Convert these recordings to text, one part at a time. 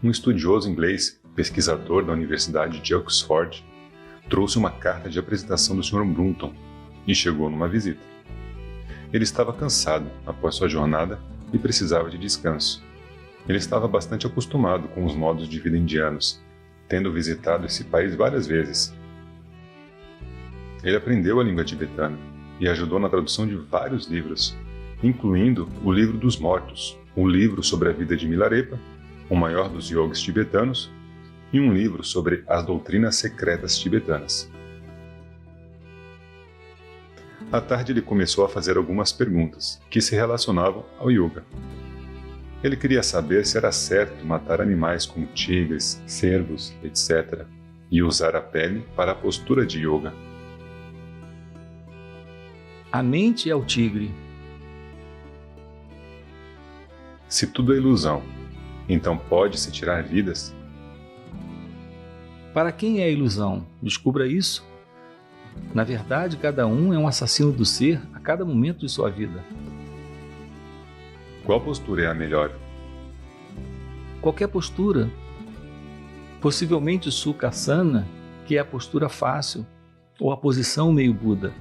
Um estudioso inglês, pesquisador da Universidade de Oxford, trouxe uma carta de apresentação do Sr. Brunton e chegou numa visita. Ele estava cansado após sua jornada e precisava de descanso. Ele estava bastante acostumado com os modos de vida indianos, tendo visitado esse país várias vezes. Ele aprendeu a língua tibetana e ajudou na tradução de vários livros, incluindo o Livro dos Mortos, um livro sobre a vida de Milarepa, o maior dos yogis tibetanos, e um livro sobre as doutrinas secretas tibetanas. À tarde ele começou a fazer algumas perguntas que se relacionavam ao yoga. Ele queria saber se era certo matar animais como tigres, cervos, etc., e usar a pele para a postura de yoga. A mente é o tigre. Se tudo é ilusão, então pode-se tirar vidas? Para quem é a ilusão? Descubra isso. Na verdade, cada um é um assassino do ser a cada momento de sua vida. Qual postura é a melhor? Qualquer postura. Possivelmente Sukhasana, que é a postura fácil, ou a posição meio Buda.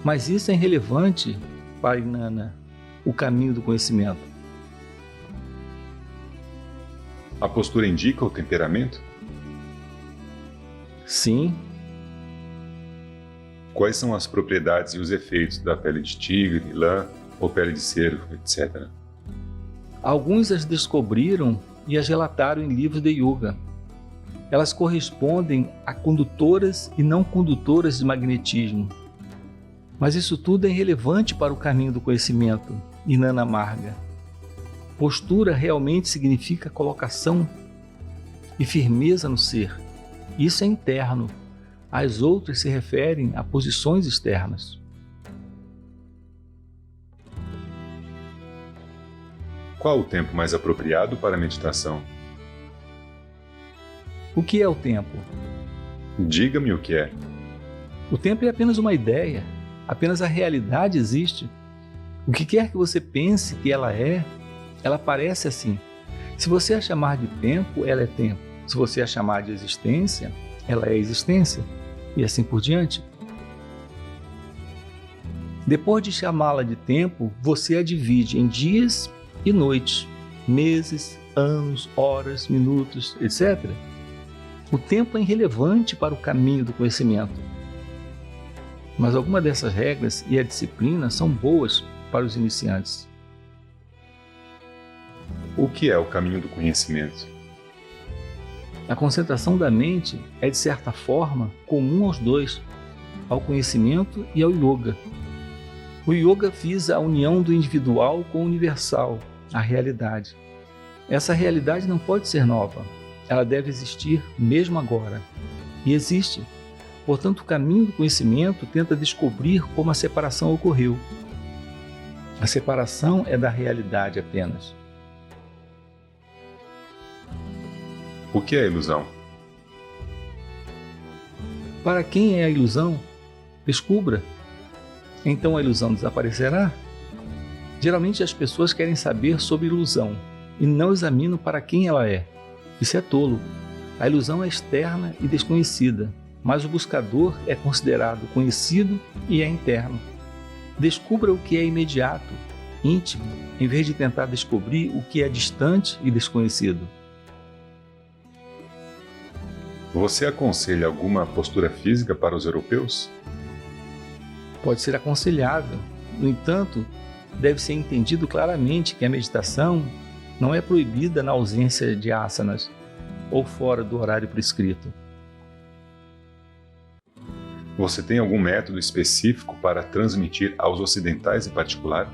Mas isso é irrelevante para Inanna, o caminho do conhecimento. A postura indica o temperamento? Sim. Quais são as propriedades e os efeitos da pele de tigre, lã ou pele de cervo, etc.? Alguns as descobriram e as relataram em livros de yoga. Elas correspondem a condutoras e não condutoras de magnetismo. Mas isso tudo é irrelevante para o caminho do conhecimento, Inanna Marga. Postura realmente significa colocação e firmeza no ser. Isso é interno. As outras se referem a posições externas. Qual o tempo mais apropriado para a meditação? O que é o tempo? Diga-me o que é. O tempo é apenas uma ideia. Apenas a realidade existe. O que quer que você pense que ela é, ela parece assim. Se você a chamar de tempo, ela é tempo. Se você a chamar de existência, ela é existência. E assim por diante. Depois de chamá-la de tempo, você a divide em dias e noites, meses, anos, horas, minutos, etc. O tempo é irrelevante para o caminho do conhecimento. Mas algumas dessas regras e a disciplina são boas para os iniciantes. O que é o caminho do conhecimento? A concentração da mente é, de certa forma, comum aos dois, ao conhecimento e ao yoga. O yoga visa a união do individual com o universal, a realidade. Essa realidade não pode ser nova, ela deve existir mesmo agora. E existe. Portanto, o caminho do conhecimento tenta descobrir como a separação ocorreu. A separação é da realidade apenas. O que é ilusão? Para quem é a ilusão? Descubra. Então a ilusão desaparecerá? Geralmente as pessoas querem saber sobre ilusão e não examinam para quem ela é. Isso é tolo. A ilusão é externa e desconhecida, mas o buscador é considerado conhecido e é interno. Descubra o que é imediato, íntimo, em vez de tentar descobrir o que é distante e desconhecido. Você aconselha alguma postura física para os europeus? Pode ser aconselhável. No entanto, deve ser entendido claramente que a meditação não é proibida na ausência de asanas ou fora do horário prescrito. Você tem algum método específico para transmitir aos ocidentais em particular?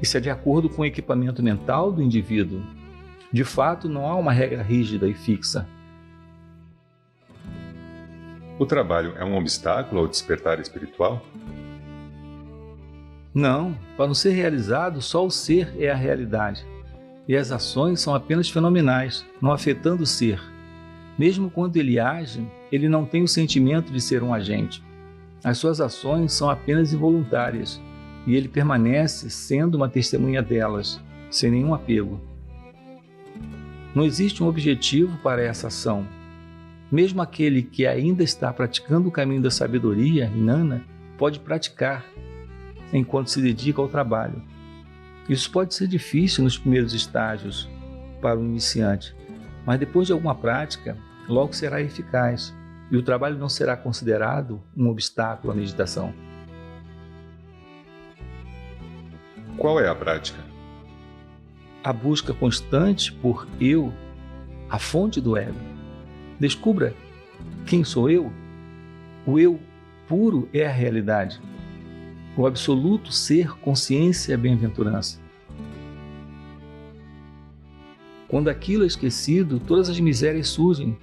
Isso é de acordo com o equipamento mental do indivíduo. De fato, não há uma regra rígida e fixa. O trabalho é um obstáculo ao despertar espiritual? Não, para não ser realizado, só o ser é a realidade. E as ações são apenas fenomenais, não afetando o ser. Mesmo quando ele age, ele não tem o sentimento de ser um agente. As suas ações são apenas involuntárias, e ele permanece sendo uma testemunha delas, sem nenhum apego. Não existe um objetivo para essa ação. Mesmo aquele que ainda está praticando o caminho da sabedoria inana pode praticar enquanto se dedica ao trabalho. Isso pode ser difícil nos primeiros estágios para o iniciante, mas depois de alguma prática, logo será eficaz e o trabalho não será considerado um obstáculo à meditação. Qual é a prática? A busca constante por eu, a fonte do ego. Descubra quem sou eu. O eu puro é a realidade. O absoluto ser, consciência e bem-aventurança. Quando aquilo é esquecido, todas as misérias surgem.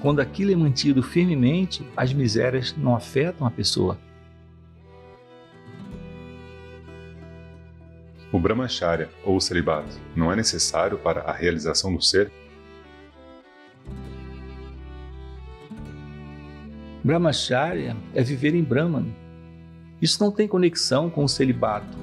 Quando aquilo é mantido firmemente, as misérias não afetam a pessoa. O brahmacharya, ou celibato, não é necessário para a realização do ser? Brahmacharya é viver em Brahman. Isso não tem conexão com o celibato,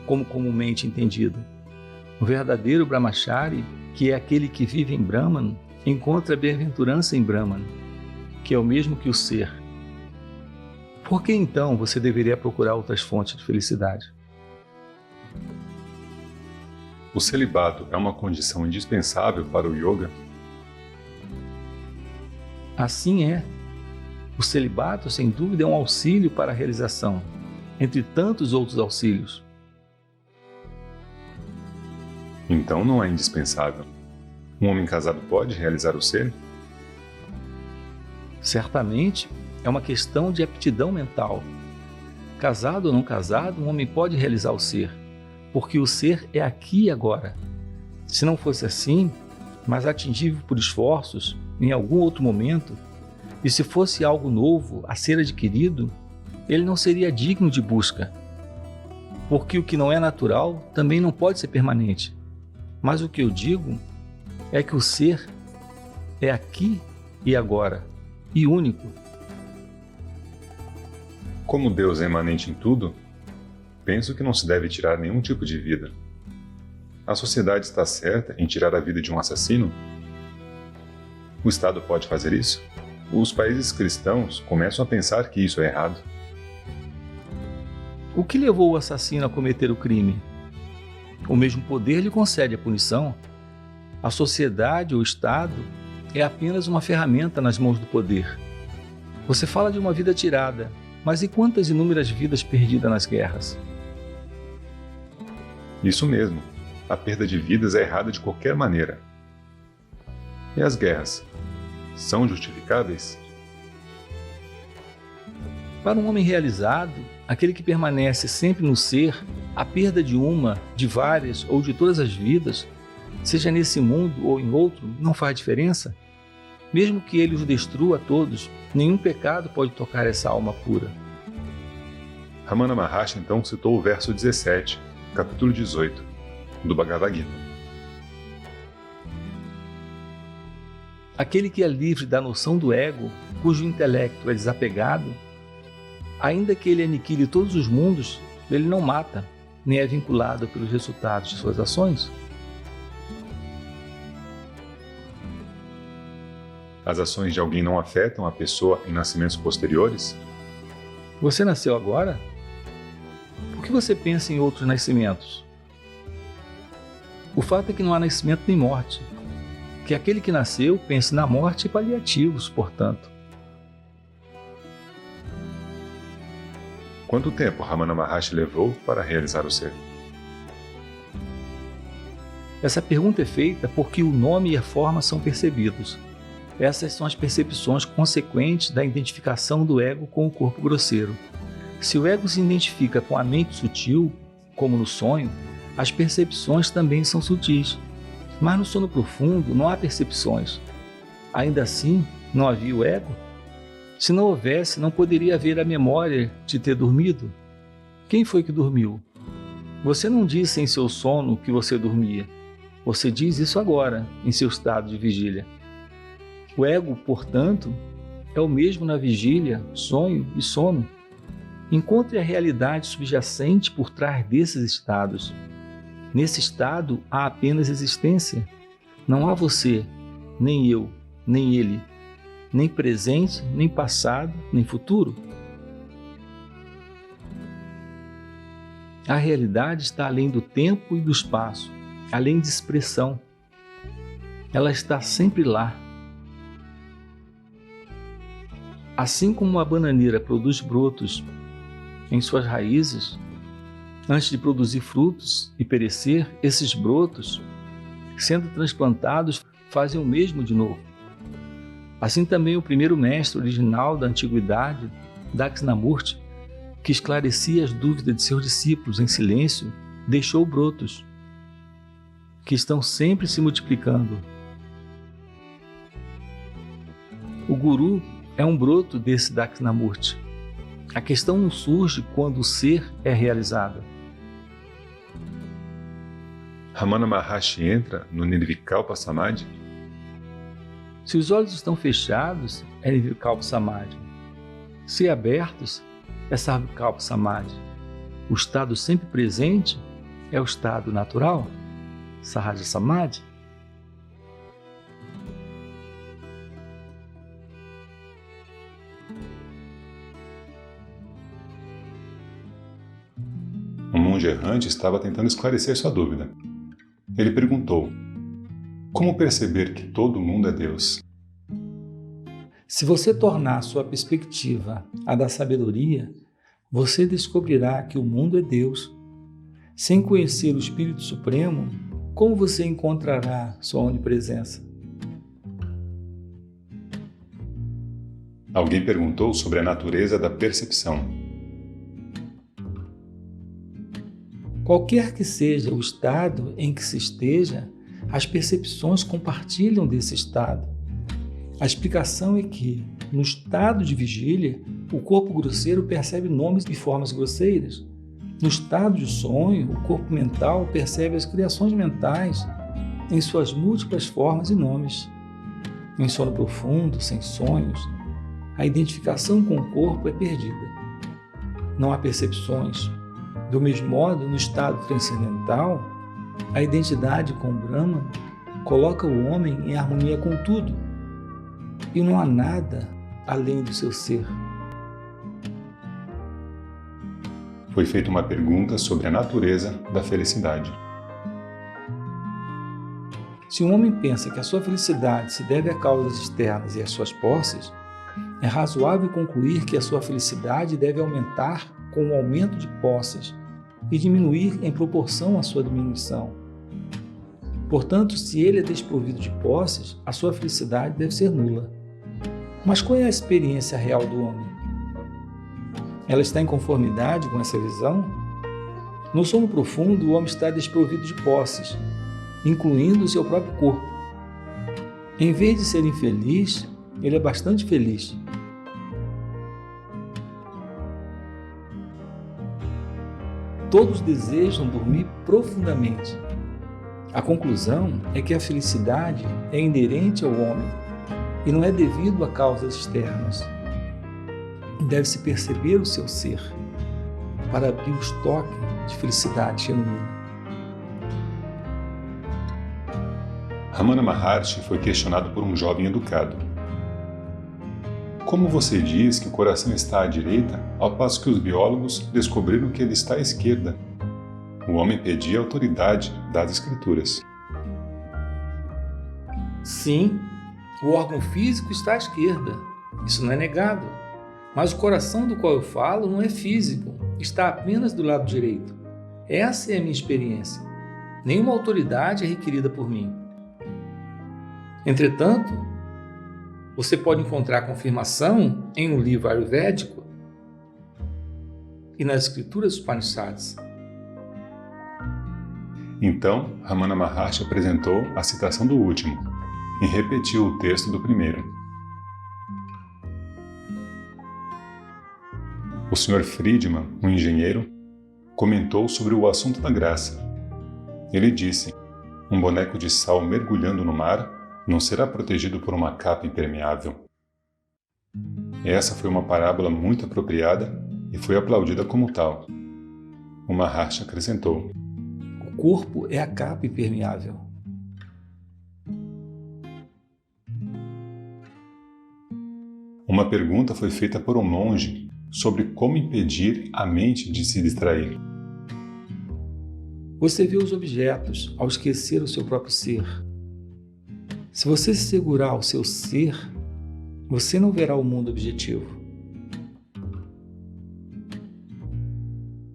como comumente entendido. O verdadeiro Brahmachari, que é aquele que vive em Brahman, encontra a bem-aventurança em Brahman, que é o mesmo que o ser. Por que então você deveria procurar outras fontes de felicidade? O celibato é uma condição indispensável para o yoga? Assim é. O celibato, sem dúvida, é um auxílio para a realização, entre tantos outros auxílios. Então não é indispensável. Um homem casado pode realizar o ser? Certamente, é uma questão de aptidão mental. Casado ou não casado, um homem pode realizar o ser, porque o ser é aqui e agora. Se não fosse assim, mas atingível por esforços em algum outro momento, e se fosse algo novo a ser adquirido, ele não seria digno de busca. Porque o que não é natural também não pode ser permanente. Mas o que eu digo é que o ser é aqui e agora, e único. Como Deus é imanente em tudo, penso que não se deve tirar nenhum tipo de vida. A sociedade está certa em tirar a vida de um assassino? O Estado pode fazer isso? Os países cristãos começam a pensar que isso é errado. O que levou o assassino a cometer o crime? O mesmo poder lhe concede a punição. A sociedade ou o Estado é apenas uma ferramenta nas mãos do poder. Você fala de uma vida tirada, mas e quantas inúmeras vidas perdidas nas guerras? Isso mesmo. A perda de vidas é errada de qualquer maneira. E as guerras? São justificáveis? Para um homem realizado, aquele que permanece sempre no ser, a perda de uma, de várias ou de todas as vidas, seja nesse mundo ou em outro, não faz diferença. Mesmo que ele os destrua a todos, nenhum pecado pode tocar essa alma pura. Ramana Maharshi então citou o verso 17, capítulo 18, do Bhagavad Gita. Aquele que é livre da noção do ego, cujo intelecto é desapegado, ainda que ele aniquile todos os mundos, ele não mata, nem é vinculado pelos resultados de suas ações. As ações de alguém não afetam a pessoa em nascimentos posteriores? Você nasceu agora? Por que você pensa em outros nascimentos? O fato é que não há nascimento nem morte. Que aquele que nasceu pense na morte e paliativos, portanto. Quanto tempo Ramana Maharshi levou para realizar o ser? Essa pergunta é feita porque o nome e a forma são percebidos. Essas são as percepções consequentes da identificação do ego com o corpo grosseiro. Se o ego se identifica com a mente sutil, como no sonho, as percepções também são sutis. Mas no sono profundo não há percepções. Ainda assim, não havia o ego? Se não houvesse, não poderia haver a memória de ter dormido. Quem foi que dormiu? Você não disse em seu sono que você dormia. Você diz isso agora, em seu estado de vigília. O ego, portanto, é o mesmo na vigília, sonho e sono. Encontre a realidade subjacente por trás desses estados. Nesse estado há apenas existência. Não há você, nem eu, nem ele, nem presente, nem passado, nem futuro. A realidade está além do tempo e do espaço, além de expressão. Ela está sempre lá. Assim como a bananeira produz brotos em suas raízes, antes de produzir frutos e perecer, esses brotos, sendo transplantados, fazem o mesmo de novo. Assim também o primeiro mestre original da antiguidade, Dakshinamurti, que esclarecia as dúvidas de seus discípulos em silêncio, deixou brotos, que estão sempre se multiplicando. O Guru é um broto desse Dakshinamurti. A questão não surge quando o ser é realizado. Ramana Maharshi entra no Nirvikalpa Samadhi? Se os olhos estão fechados, é Nirvikalpa Samadhi. Se abertos, é Sarvikalpa Samadhi. O estado sempre presente é o estado natural, Sahaja Samadhi. Um monge errante estava tentando esclarecer sua dúvida. Ele perguntou: como perceber que todo mundo é Deus? Se você tornar sua perspectiva a da sabedoria, você descobrirá que o mundo é Deus. Sem conhecer o Espírito Supremo, como você encontrará sua onipresença? Alguém perguntou sobre a natureza da percepção. Qualquer que seja o estado em que se esteja, as percepções compartilham desse estado. A explicação é que, no estado de vigília, o corpo grosseiro percebe nomes e formas grosseiras. No estado de sonho, o corpo mental percebe as criações mentais em suas múltiplas formas e nomes. Em sono profundo, sem sonhos, a identificação com o corpo é perdida. Não há percepções. Do mesmo modo, no estado transcendental, a identidade com o Brahman coloca o homem em harmonia com tudo, e não há nada além do seu ser. Foi feita uma pergunta sobre a natureza da felicidade. Se um homem pensa que a sua felicidade se deve a causas externas e às suas posses, é razoável concluir que a sua felicidade deve aumentar com o aumento de posses e diminuir em proporção à sua diminuição. Portanto, se ele é desprovido de posses, a sua felicidade deve ser nula. Mas qual é a experiência real do homem? Ela está em conformidade com essa visão? No sono profundo, o homem está desprovido de posses, incluindo o seu próprio corpo. Em vez de ser infeliz, ele é bastante feliz. Todos desejam dormir profundamente. A conclusão é que a felicidade é inerente ao homem e não é devido a causas externas. Deve-se perceber o seu ser para abrir o estoque de felicidade genuína. Ramana Maharshi foi questionado por um jovem educado. Como você diz que o coração está à direita, ao passo que os biólogos descobriram que ele está à esquerda? O homem pedia a autoridade das escrituras. Sim, o órgão físico está à esquerda, isso não é negado. Mas o coração do qual eu falo não é físico, está apenas do lado direito. Essa é a minha experiência. Nenhuma autoridade é requerida por mim. Entretanto, você pode encontrar confirmação em um livro ayurvédico e nas escrituras Upanishads. Então, Ramana Maharshi apresentou a citação do último e repetiu o texto do primeiro. O Sr. Friedman, um engenheiro, comentou sobre o assunto da graça. Ele disse: um boneco de sal mergulhando no mar não será protegido por uma capa impermeável. Essa foi uma parábola muito apropriada e foi aplaudida como tal. O Maharshi acrescentou: o corpo é a capa impermeável. Uma pergunta foi feita por um monge sobre como impedir a mente de se distrair. Você vê os objetos ao esquecer o seu próprio ser. Se você se segurar ao seu ser, você não verá o mundo objetivo.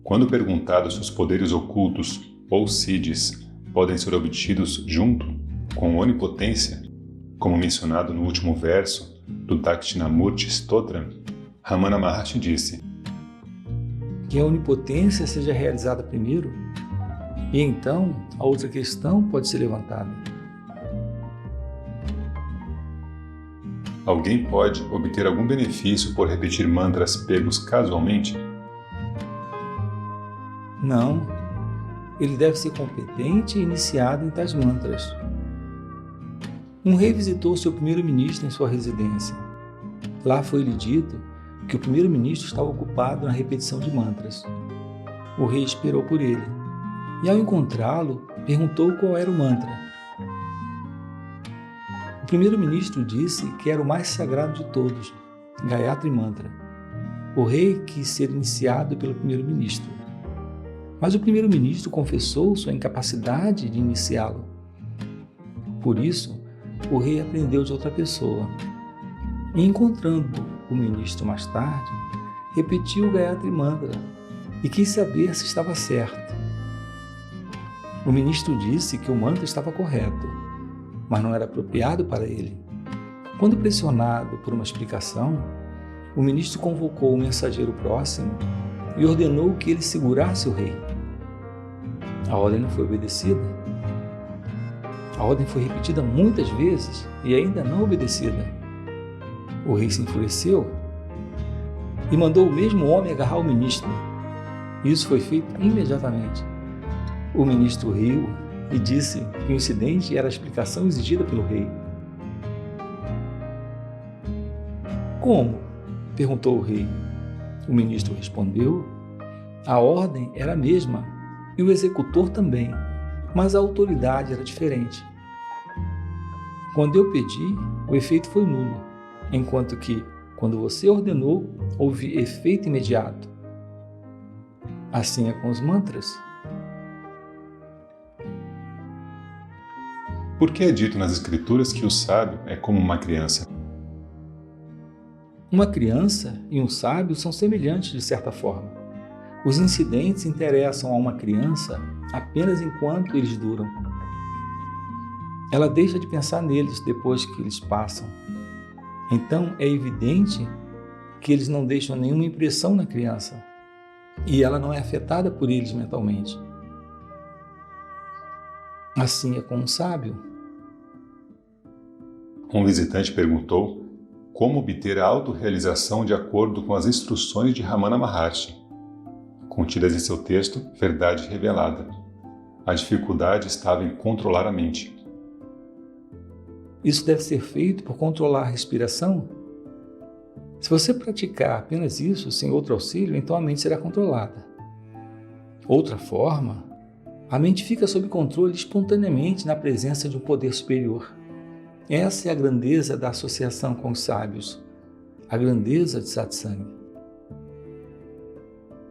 Quando perguntado se os poderes ocultos, ou siddhis, podem ser obtidos junto com onipotência, como mencionado no último verso do Dakshinamurti Stotram, Ramana Maharshi disse: que a onipotência seja realizada primeiro, e então a outra questão pode ser levantada. Alguém pode obter algum benefício por repetir mantras pegos casualmente? Não, ele deve ser competente e iniciado em tais mantras. Um rei visitou seu primeiro-ministro em sua residência. Lá foi-lhe dito que o primeiro-ministro estava ocupado na repetição de mantras. O rei esperou por ele, e ao encontrá-lo, perguntou qual era o mantra. O primeiro-ministro disse que era o mais sagrado de todos, Gayatri Mantra. O rei quis ser iniciado pelo primeiro-ministro, mas o primeiro-ministro confessou sua incapacidade de iniciá-lo. Por isso, o rei aprendeu de outra pessoa. E encontrando o ministro mais tarde, repetiu o Gayatri Mantra e quis saber se estava certo. O ministro disse que o mantra estava correto, mas não era apropriado para ele. Quando pressionado por uma explicação, o ministro convocou o mensageiro próximo e ordenou que ele segurasse o rei. A ordem não foi obedecida. A ordem foi repetida muitas vezes e ainda não obedecida. O rei se enfureceu e mandou o mesmo homem agarrar o ministro. Isso foi feito imediatamente. O ministro riu e disse que o incidente era a explicação exigida pelo rei. Como? Perguntou o rei. O ministro respondeu: a ordem era a mesma e o executor também, mas a autoridade era diferente. Quando eu pedi, o efeito foi nulo, enquanto que, quando você ordenou, houve efeito imediato. Assim é com os mantras. Por que é dito nas Escrituras que o sábio é como uma criança? Uma criança e um sábio são semelhantes de certa forma. Os incidentes interessam a uma criança apenas enquanto eles duram. Ela deixa de pensar neles depois que eles passam. Então é evidente que eles não deixam nenhuma impressão na criança e ela não é afetada por eles mentalmente. Assim é com um sábio. Um visitante perguntou como obter a autorrealização de acordo com as instruções de Ramana Maharshi, contidas em seu texto Verdade Revelada. A dificuldade estava em controlar a mente. Isso deve ser feito por controlar a respiração? Se você praticar apenas isso, sem outro auxílio, então a mente será controlada. Outra forma, a mente fica sob controle espontaneamente na presença de um poder superior. Essa é a grandeza da associação com os sábios, a grandeza de satsang.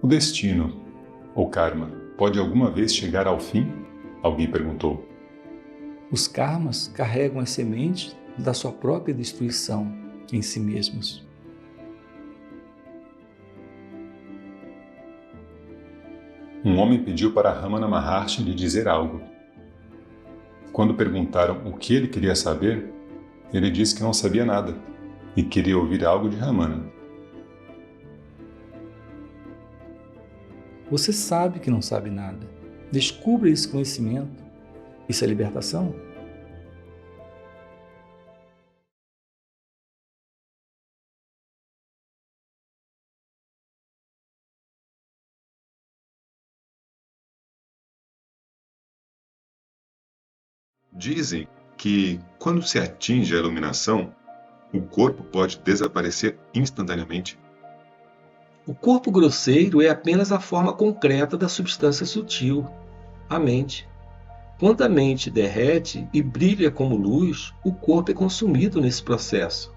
O destino, ou karma, pode alguma vez chegar ao fim? Alguém perguntou. Os karmas carregam as sementes da sua própria destruição em si mesmos. Um homem pediu para Ramana Maharshi lhe dizer algo. Quando perguntaram o que ele queria saber, ele disse que não sabia nada e queria ouvir algo de Ramana. Você sabe que não sabe nada. Descubra esse conhecimento. Isso é libertação? Dizem que, quando se atinge a iluminação, o corpo pode desaparecer instantaneamente. O corpo grosseiro é apenas a forma concreta da substância sutil. a mente. Quando a mente derrete e brilha como luz, o corpo é consumido nesse processo.